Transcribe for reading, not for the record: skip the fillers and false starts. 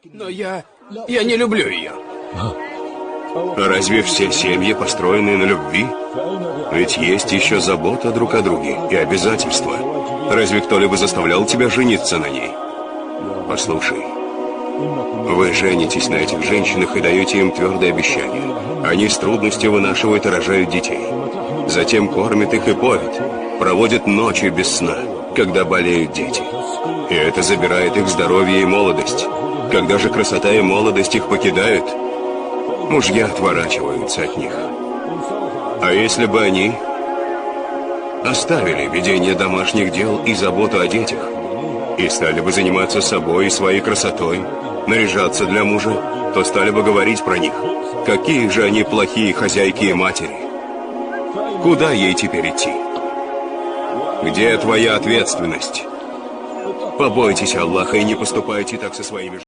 Но я не люблю ее. Разве все семьи построены на любви? Ведь есть еще забота друг о друге и обязательства. Разве кто-либо заставлял тебя жениться на ней? Послушай, вы женитесь на этих женщинах и даете им твердое обещание. Они с трудностью вынашивают и рожают детей. Затем кормят их и поят, проводят ночи без сна, когда болеют дети. И это забирает их здоровье и молодость. Когда же красота и молодость их покидают, мужья отворачиваются от них. А если бы они оставили ведение домашних дел и заботу о детях и стали бы заниматься собой и своей красотой, наряжаться для мужа, то стали бы говорить про них, какие же они плохие хозяйки и матери. Куда ей теперь идти? Где твоя ответственность? Побойтесь Аллаха и не поступайте так со своими женами.